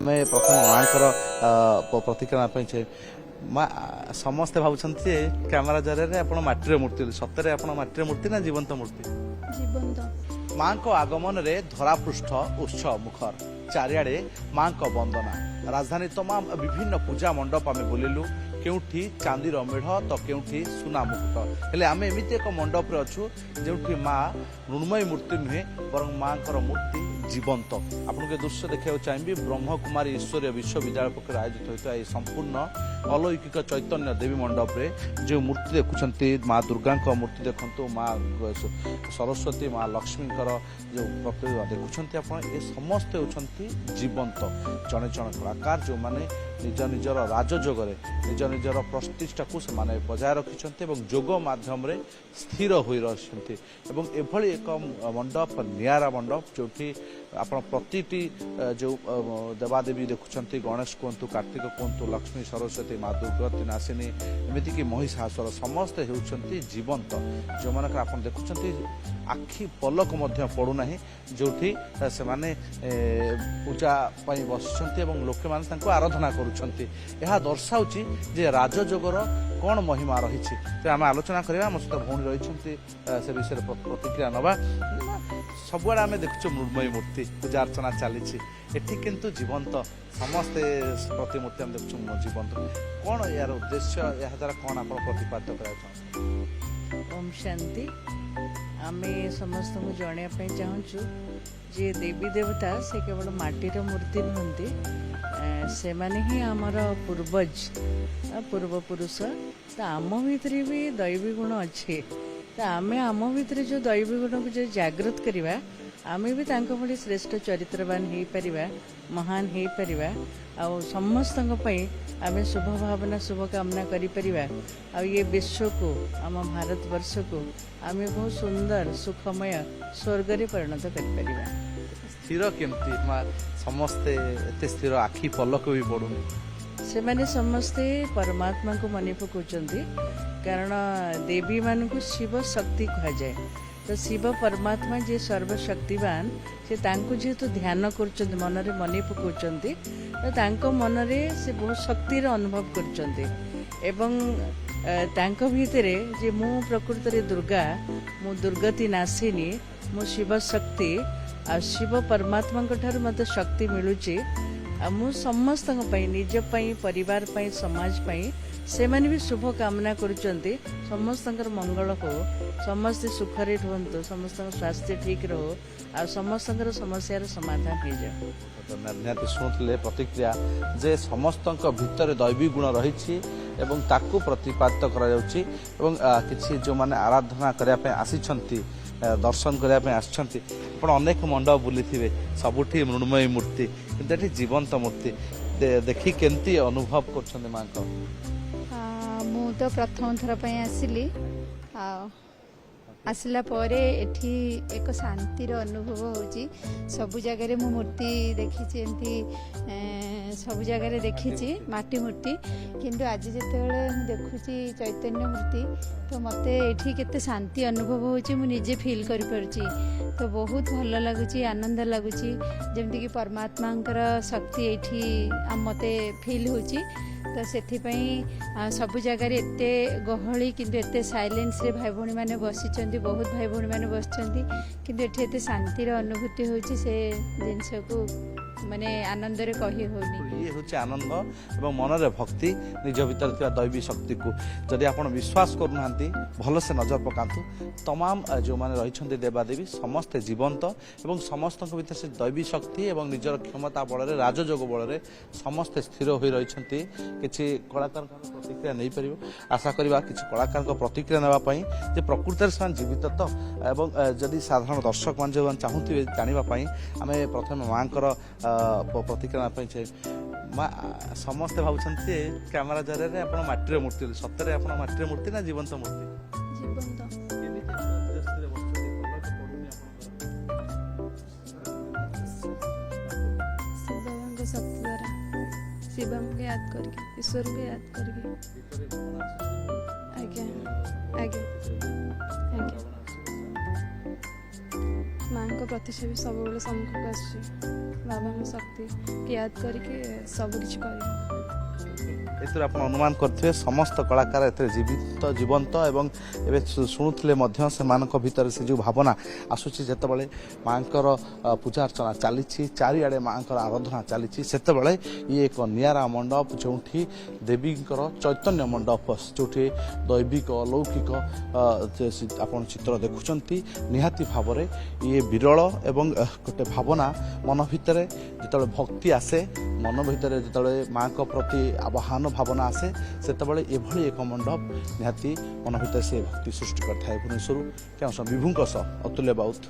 मैं प्रथम माँ प्रतिक्रिया चाहिए माँ समस्ते भावुंटे कैमेरा जरिए आप माटीर मूर्ति सतरे आप माटीर मूर्ति ना जीवंत मूर्ति जीवंत माँ को आगमन रे धरापृष्ठ उत्सव मुखर चारिआडे माँ को वंदना राजधानी तमाम विभिन्न पूजा मंडप आम बुलिलु केउठी चांदीर मेढ़ तो केउठी सुना मुकुट हेले आम एमती एक मंडप रे अच्छु जो माँ मृण्मयी मूर्ति नुहे बर माँ मूर्ति जीवंत आपको दृश्य देखा चाहिए ब्रह्मकुमारी ईश्वरीय विश्वविद्यालय पक्ष आयोजित होता है संपूर्ण अलौकिक चैतन्य देवी मंडप रे जो मूर्ति देखुं माँ दुर्गा मूर्ति देखु माँ सरस्वती माँ लक्ष्मी जो प्रतिभा देखुं आप समस्ते होती जीवंत जड़े जड़े कलाकार जो मैंने निज निजर राजयोगे निज निजर प्रतिष्ठा को से बजाय रखिंट जोग मध्यम स्थिर हो रही एभली एक मंडप नियारा मंडप जो आप प्रति जो देवादेवी देखुं गणेश कहतु कार्तिक कहतु लक्ष्मी सरस्वती माँ दुर्गति नासिनी एमतीक महिषासुर समस्ते होती जीवंत जो मानक आप देखुं आखि पलक पड़ूना जो से माने पूजा बस लोके मैंने आराधना करुँच दर्शाऊँच जे राजयोगर कौन महिमा रही आम आलोचना करवा आम सहित भौणी रही से विषय प्रतिक्रिया नवा सबुआड़े आम देखु मृण्मयी मूर्ति पूजा अर्चना चली किंतु जीवंत समस्ते प्रतिमूर्ति आम देखु जीवंत कौन यार उद्देश्य या द्वारा कौन आप प्रतिपादित करा ओम शांति आम समस्त को जनवाई चाहूँ जे देवी देवता से केवल माटीर मूर्ति नुहति से माने ही आमर पूर्वज पूर्वपुरुष तो आम भितर भी दैवी गुण अच्छे तो आम आम भितर जो दैवी गुण को जो जागृत करवा आम भी भली श्रेष्ठ चरित्रवान हो पार महान हो पार आउ समस्त आम शुभ भावना शुभ कामना करा ये विश्व को आम भारत वर्ष को आम बहुत सुंदर सुखमय स्वर्ग रे परिणत कर स्थिर केमती समस्ते एते स्थिर आखि पलक भी पड़ुनी से माने समस्ते परमात्मा को मन पकाउछन्ति कारण देवी मान को शिव शक्ति कहा जाए तो शिव परमात्मा जे सर्वशक्तिवान से तांको जेहेतु ध्यान कर मन रे मन पकाउछन्ति तो तांको मन रे से बहुत शक्तिर अनुभव करछन्ति एवं तांको भितरे जे मु प्रकृति रे दुर्गा मु दुर्गति नासिनी मु शिव शक्ति आ शिव परमात्मा ठार मत शक्ति मिलुची मु समस्त निज परिवार समाज से माने भी शुभ कामना करुचंती समस्त मंगल हो समस्त सुखरे रुहतु समस्त स्वास्थ्य ठीक रहो आ समस्त समस्यार समाधान हो जाए निहाती शुणुले प्रतिक्रिया जे समस्त भितर दैवी गुण रही ताकू प्रतिपादित कर जो माने आराधना करने आसी दर्शन करने आसछन्ति अनेक मंडप बुली थे सबुठी मृण्मयी मूर्ति कि जीवंत मूर्ति देखी केमती अनुभव कर माँ को मु तो प्रथम थर पे आसिली आसला परे एठी एक शांतिर अनुभव होची सबु जगह मु मूर्ति देखी एमती सबु जगह देखी माटी मूर्ति किंतु आज जिते देखुची चैतन्य मूर्ति तो मत ये केते शांति अनुभव होची मु निजे फील करि परची तो बहुत भल लगुच आनंद लगुच जमती कि परमात्मा शक्ति ये मते फील होची तो से सबु जगार एते गहली किंतु एते साइलेंस रे भाई भौणी मैंने बसी बहुत भाई भौणी मैंने बसचंती किंतु एटे एते शांतिर अनुभूति होची से जिनस को माने आनंद रे कही होनी ये होची आनंद एवं मन रे भक्ति निज भीतर थिबा दैवी शक्ति को जदि आपण विश्वास करूनांती भल से नजर पकांतु तमाम जो माने रहिछन्ते देवादेवी समस्त जीवंत एवं समस्त भीतर से दैवी शक्ति एवं निजर क्षमता बल रे राजयोग बल रे समस्त स्थिर होई रहिछन्ते किछि कलाकार प्रतिक्रिया नहीं परिबो आशा करबा किछि कलाकार प्रतिक्रिया नेबा पई जे प्रकृति से जीवित तो एवं जदि साधारण दर्शक मान जो चाहूथिबे जानिबा पई आमे प्रथम मांकर प्रतिक्रिया चाहिए माँ समस्ते भावुंटे कैमेरा जरिए आप माटीर मूर्ति सतरे आप माटीर मूर्ति ना जीवंत मूर्ति शक्ति द्वारा शिव को याद करके ईश्वर को याद करके आज्ञा आज्ञा आज्ञा ମାଙ୍କ ପ୍ରତିଷ୍ଠା ବି ସବୁବେଳେ ସମ୍ମୁଖକୁ ଆସୁଛି ବାବାଙ୍କ ଶକ୍ତି ୟାଦ କରିକି ସବୁ କିଛି କରିବୁ। ଏଥିରୁ ଆପଣ ଅନୁମାନ କରିଥିବେ ସମସ୍ତ କଳାକାର ଏଥିରେ ଜୀବନ୍ତ ଏବଂ ଏବେ ଶୁଣୁଥିଲେ ମଧ୍ୟ ସେମାନଙ୍କ ଭିତରେ ସେ ଯେଉଁ ଭାବନା ଆସୁଛି ଯେତେବେଳେ ମାଙ୍କର ପୂଜା ଅର୍ଚ୍ଚନା ଚାଲିଛି ଚାରିଆଡ଼େ ମାଙ୍କର ଆରାଧନା ଚାଲିଛି ସେତେବେଳେ ଇଏ ଏକ ନିଆରା ମଣ୍ଡପ ଯେଉଁଠି ଦେବୀଙ୍କର ଚୈତନ୍ୟ ମଣ୍ଡପ ଯେଉଁଠି ଦୈବିକ ଲୌକିକ ଆପଣ ଚିତ୍ର ଦେଖୁଛନ୍ତି ନିହାତି ଭାବରେ ଇଏ ବିରଳ ଏବଂ ଗୋଟେ ଭାବନା ମନ ଭିତରେ ଯେତେବେଳେ ଭକ୍ତି ଆସେ ମନ ଭିତରେ ଯେତେବେଳେ ମାଙ୍କ ପ୍ରତି ଆବାହନ ଭାବନା ଆସେ ସେତେବେଳେ ଏଭଳି ଏକ ମଣ୍ଡପ ନିହାତି ମନ ଭିତରେ ସେ ଭକ୍ତି ସୃଷ୍ଟି କରିଥାଏ। ଭୁବନେଶ୍ୱରରୁ କେଉଁ ବିଭୁଙ୍କ ସହ ଅତୁଲ୍ୟ ବାଉତ।